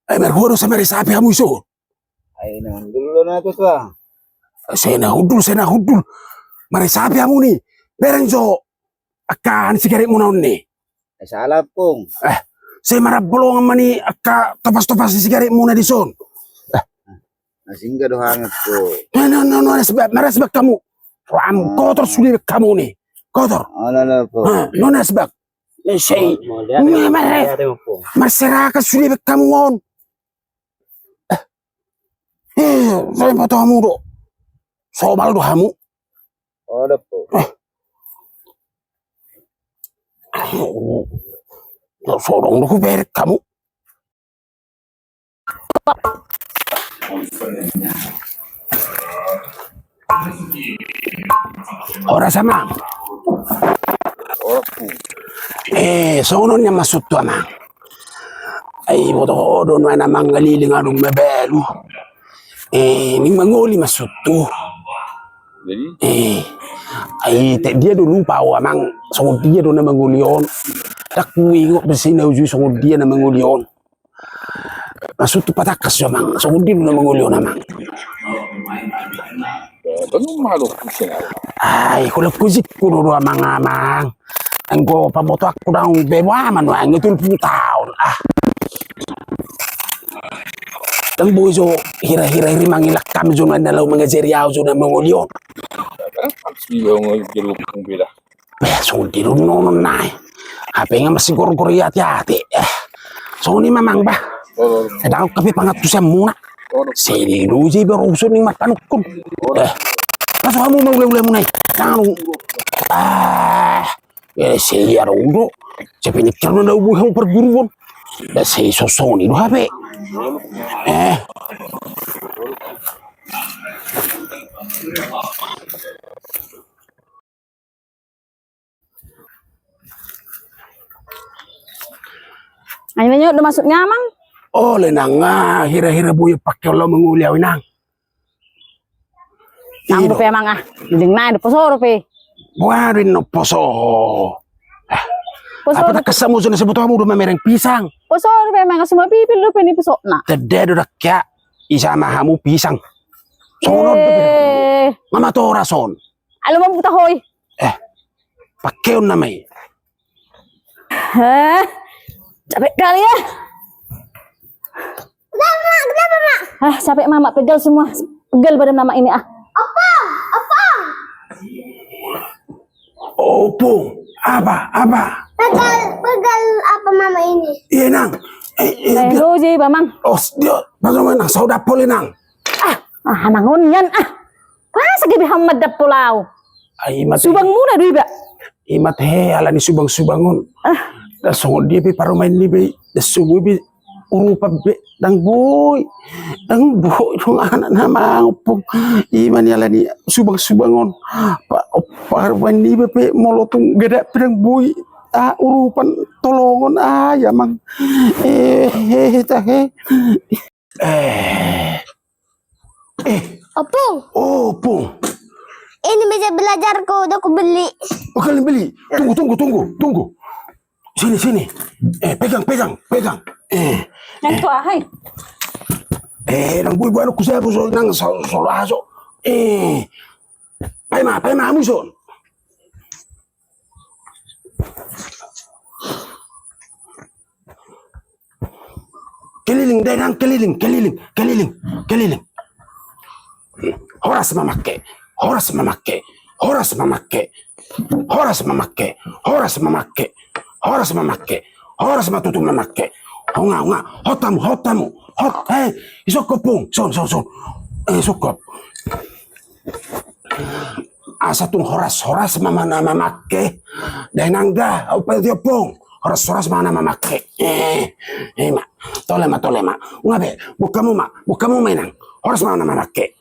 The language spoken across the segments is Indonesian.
Mergoro sa mari sapi hamu iso. Ay naman dulu na to ba. Sena hudul. Mari sapi hamu ni. Bereng so akan sigaret mo naon ni. Ay salah pong. Saya marap bolong mani akka topas-topas si sigaret mo na di son. Nasingga do hangat po. No, mara sebab kamu. Ram kotor sulit kamu ni. Kotor. Ano po. No na sebab. Say. Masyarakat sulit kamu on. Saya mau tahu kamu do. Sobal do kamu. Ada po. Sorong do berek kamu. Ora sama. Sono niya masutto amang. Ay bodo do no na mangaliling adong mabelu. Ning mangoli masutto. Jadi? Ay dia dulu pao amang so dia do na mangulion. Takui ko besina uju so dia na mangulion. Masutto patakas amang so dia na mangulion amang. Anong malok po siya? Ay, kulap kuzik ko do amang. Ang ko pamoto ako daw bewa man ang itul taon. Ang buzo hira-hira mangilak kami zo na law mga seriyaw zo na mangulyon. Siyo ng girupong bila. So di ron nonon na. Hape nga masiguro-guro yati-yati. So ni mamang ba? Daw kape pangatlo sa muna. Sini luji beruso ning matanukon. Kaso kamu maulay-ulay mo na siya ro sa pinikir na naubuhay ang perguruan. Dahil sa sosoni do hape. Ayun na nyo, udah masuk nyamang. Oleh nang hira-hira buya pakai lo menguliaw nang. Nang rupi emang dinding na, ada poso rupi. Buarin no poso. Apa tak kesamu sana sebut kamu udah memereng pisang. Poso rupi emang semua pipil rupi ni poso na. Tede udah kya isama kamu pisang. Sono mama to rason. Alam mo buta hoy. Pakai namay. Capek kali ya. Kenapa, Mak? Capek Mama, pegal semua. Pegal badan Mama ini Apa? Opung, apa? Pegal apa Mama ini? Iya nang. Roji, Bamang. Oh, dia bagaimana? Sauda poli nang. Nangon yan Masa gibi hamad da pulau. Subang muna diba. Imat alani subang-subangon. Da songod dia pe parumain ni be da subu be urupa be dang boy dong anak nama opong iman alani subang-subangon parumain ni be pe molotung geda pedang boy urupan tolongon ya mang Opong Ini meja belajarku, udah aku beli. Oh, kalian beli? Tunggu. Sini. Pegang. Yang tua, hai. Nang boy ano ko siya po nang solaso. Paima amuson. Keliling dai nang keliling. Horas mamakke. Horas matutung mamakke. Nga. Hotamu. Isokop pong. Son. Isokop. Asa tung horas mamana mamakke. Dahil nangga. Upal dia pong. Horas mana mamakke. Ma. Tolema. Ngabe. Bukamu menang. Horas mana mamakke.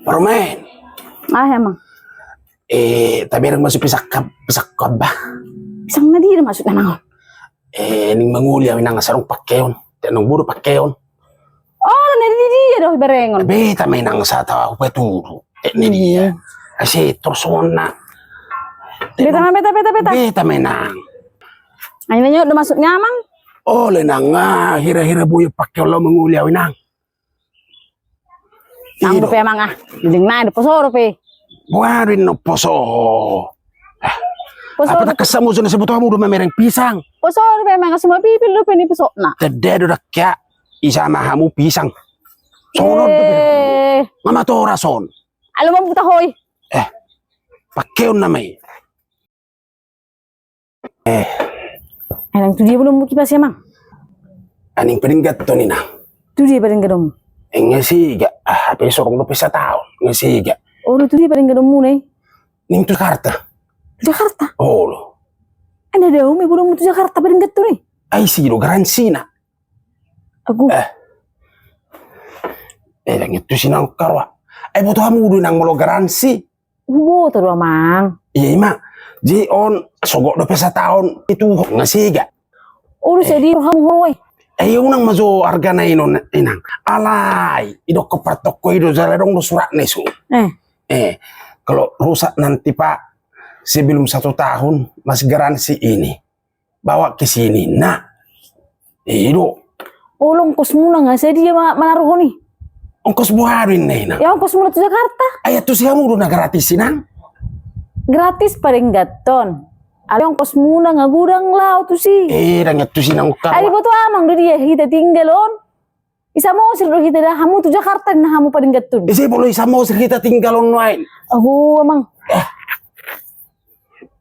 Permain. Emang. Tapi yang masuk pisak ba? Pisang na di masuk na nangon. Ning manguliaw nang sarong pakeon. Tanong buro pakeon. Oh, nadi dia daw berengon. Beta may nang sa tawa peturo. Ni dia. Kasi torson na. Beta. Beta may nang. Ayun na nyo, udah masuk nyamang. Oleh nang hira-hira buyo pakai lo menguliaw nang. Nang rupe mang diding na do poso rupe. Buarin no poso. Poso Apa tak kesamu sana sebut kamu udah memereng pisang. poso rupe mang semua pipil rupe ni poso na. Tede udah kya isama hamu pisang. Sono mama to rason. Alam mo buta hoy. Pakeon namay. Nang tu dia belum buki pas ya mang. Aning peninggat to nina. Tu dia paling gedom. Ngasiga besok no pesa taon. Ngasiga. Oh tu dia paling gedom mu nih. Ning to Jakarta. Jakarta. Oh lo. Ada dah umi belum tu Jakarta paling getu nih. Ay siro garansi na. Aku. Lang itu sinang karwa. Ay boto hamu udah nang molo garansi. Wo tu doa mang. Iya ima. Ji on sogok do pesa taon itu ngasiga. Oh lu sedih ham horoy. Ayo nang mazo harga na inang. Alay. Ido kepertok ko ido jaladong do surat nesu. Kalau rusak nanti Pak, sebelum 1 tahun masih garansi ini. Bawa ke sini. Nah. Ido. Oh longkos muna nga saya dia menaruh nih. Ongkos buharin na inang. Ya ongkos muna tu Jakarta. Ayat tuh sih kamu udah gratis inang. Gratis paling gaton. Ada ongkos muna nga gudang lao tu sih. Dang itu sinang Ada karwa. boto amang do dia kita tinggal on. Isa mo sir do kita dah hamu tu Jakarta na hamu paling gaton. Isi boleh sama kita tinggal online. Aku amang.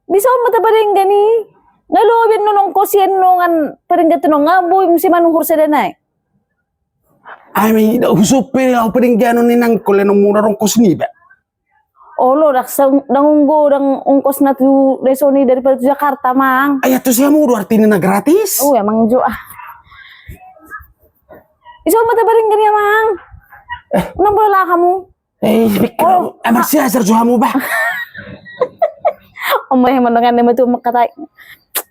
Bisa mata paling gani. Ngalobin no nong kosian nongan paling gaton ngaboy msi manuhur sa danay. Ay may usupin ako peningganon ni nang kulen muna rong kos ni ba. Olo dangunggo dang ongkos na tu resoni daripada tu Jakarta mang. Ayat tuh sih kamu udah artinya na gratis. Oh emang jo ah. Isa mata paling gani mang. Nang bola kamu. Pikir emang sih asar kamu ba. Omay mendengar nama tu makata.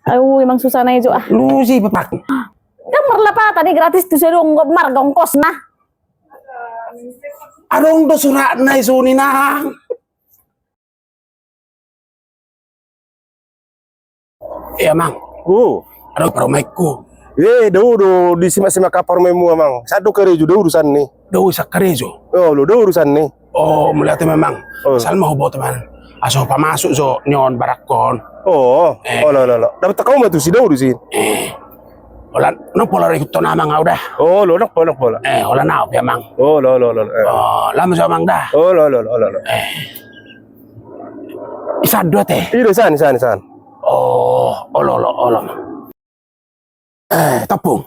Aduh emang susah na jo ah. Lu sih papak. Kamar lah pa tadi gratis tu saya dong marga ongkos nah. Adong do surat na isu ni nang. Iya mang. Aduh paromaiku. Do di simak-simak kapar memu amang. Satu kerejo do urusan nih. Do isa karejo. Oh, lo do urusan nih. Oh melihat memang. Sal mau bawa teman. Aso pa masuk so nyon barakon. Oh, lo. Dapat kamu matu si do urusin. Hola, no pola ikut to namang udah. Oh, lo nak pola. Hola na ya mang. Oh, lo. Oh, lama sa mang dah. Oh, lo. Isa dua teh. Iro san. Oh, olo. Tepung.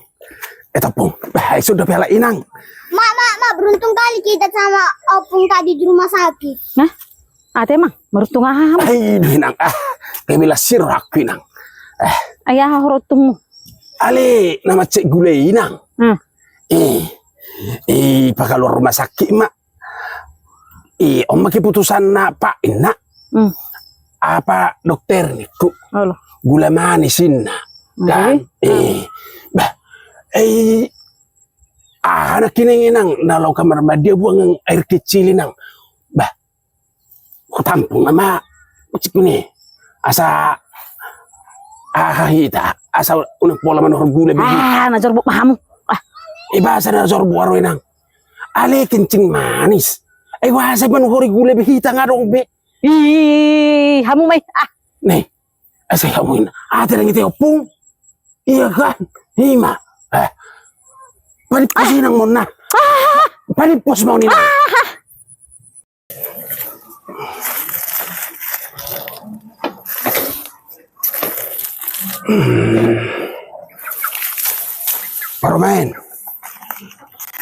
Tepung. Bah, sudah piala inang. Mak, beruntung kali kita sama opung tadi di rumah sakit. Nah, ate mang merutung aham. Ay, inang. Kayak bila sirak inang. Ayah horotung. Ale, nama cek gulai inang. Pakai rumah sakit mak. Om maki putusan na pak inak. Apa dokter niku? Halo. Gula manisin na. Kan? Anak kini nang nalau kamar dia buang air kecil nang. Bah. Kutampung ama cik ni. Asa hita asa unak pola manor gula begitu. Najar bu mahamu. Bahasa najar bu arway nang. Ale kencing manis. Bahasa manor gula begitu ngarong be. Ih, hamu may. Nih, saya kamuin. Ada yang itu opung. Iya kan? Hima. Panipos nang mo na. Panipos mo nina. Paromen.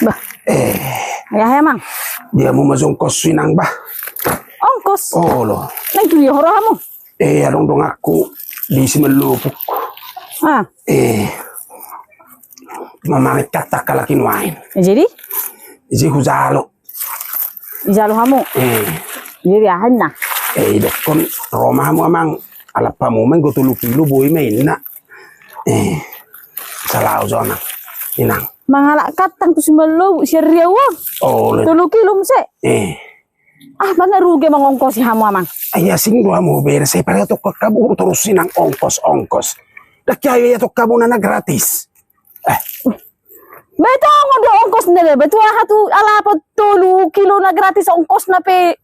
Bah. Ayah emang. Dia mau masuk kos sinang bah. Ongkos. Oh lo. Nang tu dia horo hamu. Arong dong aku di simelupuk. Mamangit kata kalakin wain. Jadi? Iji huzalo. Ijalo hamu. Jadi ahan na. Dokon Roma hamu amang alap pamu men go tulu kilo boy main na. Salau zona. Inang. Mangalak katang tu simelo syariawa. Oh. Tulu kilo mse. Bangga rugi mangongkos si hamu amang. Ay sing do hamu beres para to kabu terus sinang ongkos. Laki ayo ya to kabu na gratis. Beto ngodo ongkos nele, betul hatu ala po 3 kilo na gratis ongkos na pe.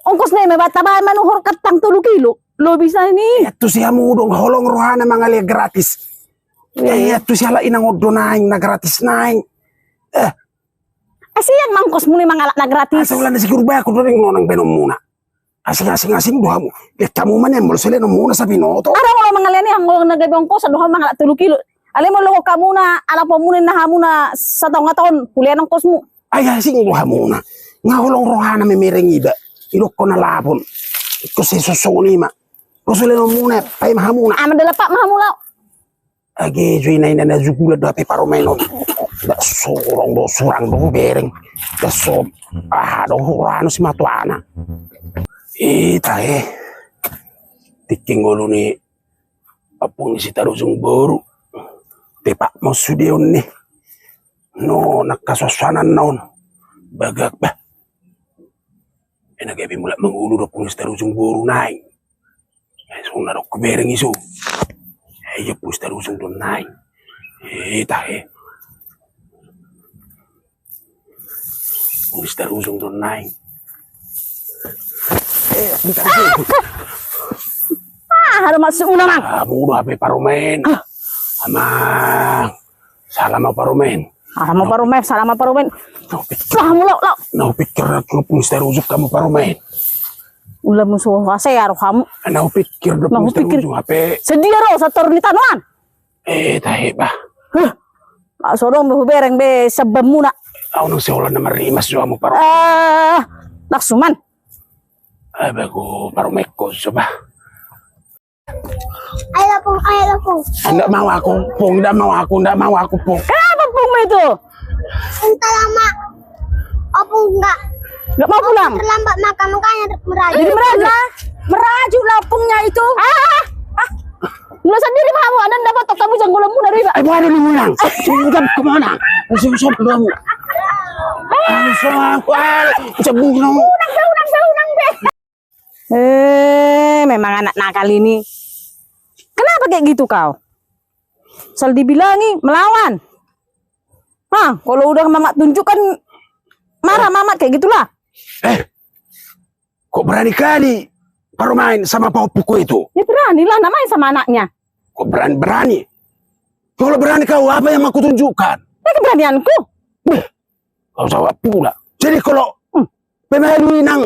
Ongkos na may bata ba manuhor katang 3 kilo. Lo bisa ini. Ito siya mo dong holong rohana mga liya gratis. Ito siya la inang odo naing na gratis naing. Asiyang mangkos mo ni mga na gratis. Asa wala na siguro ba ako doon nang benom muna. Asing duha mo. Lihat kamu man yan, mulusili no muna sa binoto. Araw mo mga leni ang nagay ongkos sa duha mga 3 kilo. Alam mo loko ka muna, ala po muna na muna sa taong nga taon, kulian ang kos mo. Ay, asing duha muna. Nga holong rohana may mereng iba. Ilok ko na lapon. Iko si susuni ma. Mulusili no muna, pay mahamuna. Madala pa mahamulaw. Age joy na ina jugula do pe paromeno. Da sorong do surang do bereng. Da so do horano si matuana. Tahe. Tiking golo ni apong si tarusung baru. Tepak mo sudion ni. No nakaswasanan naon. Bagak ba. Enagabi mula mangulu do pong si tarusung baru naing. So na do bereng iso. Ya pues tarusung doon naing. Tahe. Pues tarusung doon naing. Harus masuk una mang. Muna ape parumen. Amang. Salama parumen. Salama parumen. Lah mulaw law. Naupikir ako pues tarusung kamu parumen. Ulam musuh saya aruh kamu. Naupikir do pues tarusung ape. Sedia ro sa tornitanuan. Tahe ba. Sorong be bereng be sebab muna. Ako nang seolah na marimas jo mo parumen. Naksuman. Bago parumeko so ba. Ayaw pong. Ndak mau ako, pong. Kenapa pung itu? Entah lama. Opung enggak. Nggak mau pulang. Terlambat makan, makanya merajuk. Jadi meraju lapungnya itu. Lu sendiri kamu, Anda dapat tok kamu jangan gula muna riba. Ay, buwan na mulang. Sumugam ka muna. Sumugam ka muna. Sabung na mo. Unang be. Memang anak nakal ini. Kenapa kayak gitu kau? Sel dibilangi melawan. Kalau udah mamak tunjukkan marah mamak kayak gitulah. Kok berani kali main sama papuku itu? Ya beranilah namanya sama anaknya. Kok berani? Kalau berani kau apa yang aku tunjukkan? Ya keberanianku. Kau jawab pula. Jadi kalau pemalu inang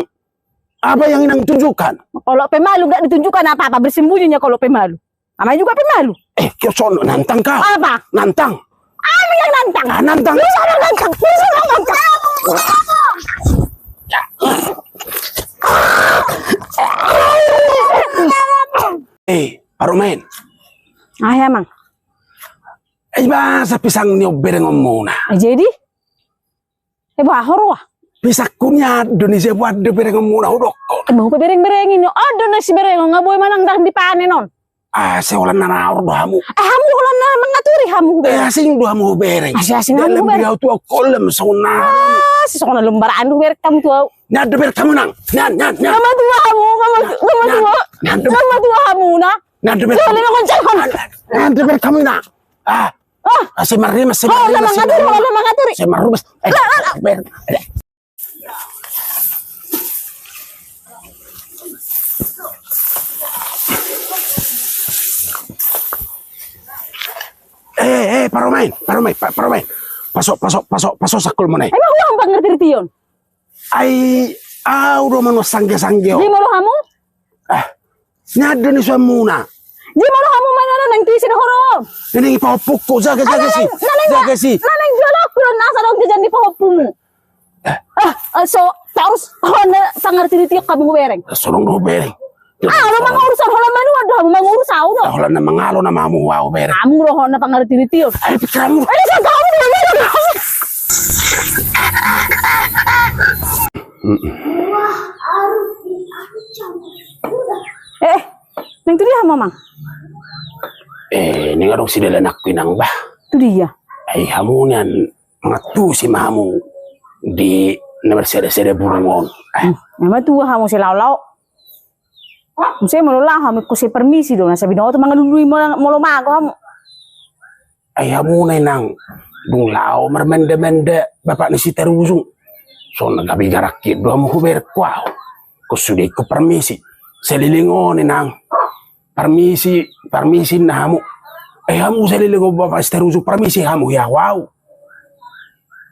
apa yang inang tunjukkan? Kalau pemalu nggak ditunjukkan apa-apa bersembunyinya kalau pemalu. Namanya juga pemalu. Kau sono nantang kau. Apa? Nantang. Apa yang nantang? Nantang. Lu sana nantang. Parumen. Ya mang. Ba sa pisang niyo bereng muna. Jadi? Bahor wah. Pisakunya Indonesia buat de bereng muna udok. Mau bereng-berengin yo. Ada nasi bereng nggak boleh manang dah dipanen non. Seolah nanaur dohamu. Hamu kalau na mengaturi hamu bereng. Asing dohamu bereng. Asing hamu dalam bereng. dia tu kolem sona. Si sona lembaran du bereng kamu tuh. Nyat de bereng kamu nang. Nyat. Nama tua hamu, nama tua hamu na. Nyat de bereng. Jangan mengoncengkan. Nyat de bereng kamu nang. Si marimas. Nama mengaturi. Si marimas. Bereng. Parumen. Pasok sakul mo na. Emang uang bang ngerti tion? Udah mano sangge-sangge. Di malo hamu? Nyado ni suam muna. Di malo hamu mana nang tisin horo? Ini ipapuk ko, jaga si. Naneng jual aku nasa dong tijan di pahopumu. So terus hona sangarti tiok kamu bereng. Solong do bereng. Lo mangurusan hola manu ada hamu mangurusau do. Hola na mangalo na mamu wow bereng. Kamu lo hona pangarti tiok. Ay pikramu. Ini sa kamu dia. Neng tu dia mamang. Ini ngarong si dalanak pinang ba. Tu dia. Ay hamunan mangatu si mamu di nomor sede burungon. Nama tu hamu si lau. Saya mau lah hamu ku si permisi dong. Saya bilang tu mangalului mau mago hamu. ayamu na nang dunglaw marmende-mende bapak ni si terusung. So nagabigarakit doa mo huber kwao. Kusudi ko permisi. Selilingo ni nang. Permisi na hamu. Ayamu selilingo bapak si terusung permisi hamu ya wow.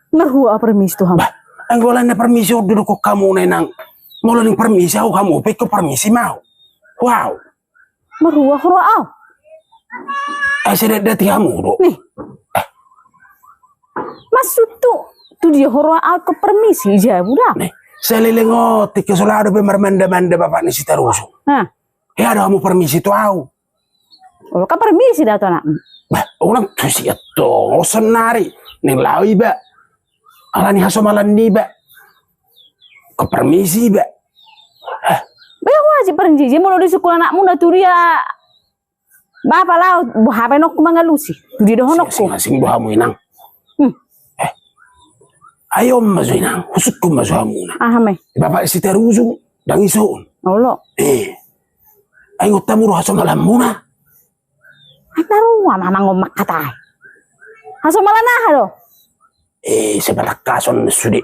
Marhua permis tuh ham. Bah, ang wala na permisi o duduk ko kamu na nang. Mula ning permisi ako kamu ko permisi mau. Wow. Marhua horoaw. Saya dati kamu do. Nih. Maksud tuh dia horoaw ke permisi aja budak. Nih, selilingo tika solado be marmanda-manda bapak ni si terusung. Hah. Ya ada kamu permisi tu au. Kalau ka permisi dah tuh nak. Bah, orang tu siya to. O senari. Ning lawi ba. Ala ni haso malan ni ba. Ko permisi ba. Bayang wajib pergi. Dia mau di sekolah anakmu na tuh dia. Bapak lah, buhape nok mangalusi. Di doh nok ko. Sing-sing doha mo inang. Ayo mazo inang. Husuk ko mazo mo na. Ahame. Bapak si terusung. Dang isoon. Allah. Ay ngutamu roha haso malan mo na. Naruwa mama ngomak katay. Haso malanah do. Sebalak kason sudi.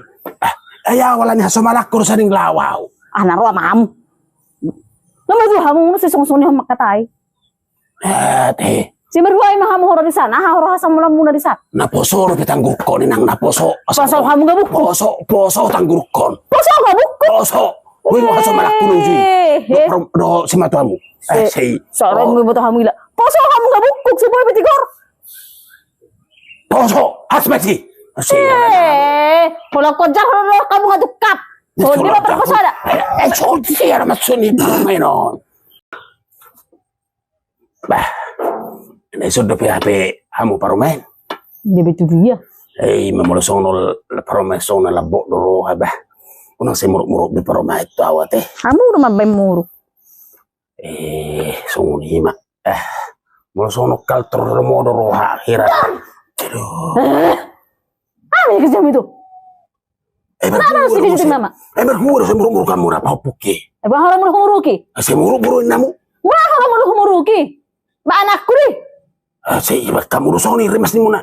Ayaw wala ni haso malakor sa ning lawaw. Naruwa mam. Lama tuh hamu si song-song ni ngomak katay. Si merhuay mahamu horo di sana. Horo hasam mula muna di sana. Naposo ro pitang gurukon inang naposo. Poso kamu gak buku. Poso tang gurukon. Poso gak buku. Poso. Uy mo haso malakor uji. Do si matuamu. Say. Sorong mo buto hamu ila. Poso kamu gak buku. Si boy betigor. Poso. Hasmeti. Kalau kojak kamu gak tukap. So di ba para poso ada? So siya naman sunod menon. Bah. Nesod do PHP hamu parumen. Dia betul dia. Memulosong no paromesong na labo do bah. Unang simuruk-muruk di paroma itu awat Kamu udah mabay muru. Sungun hima. Mulosong no kaltor modo roha hirat. Aduh. Ano yung kasama ito? Kenapa harus dikasitin mama? Berhura sa muruk-muruk kamu na paupuki. Bahala mo na humuruki. Sa muruk-muruk namu. Bahala mo na humuruki. Ba anak ko rin. Sa iba kamu lusong ni rimas ni muna.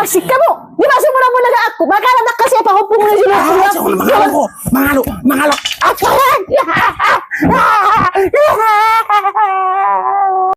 Asik ka mo. Di ba siya muna muna ako? Baka anak kasi pahupong mo na sila. Mangalo ko. Mangalo. Mangalo.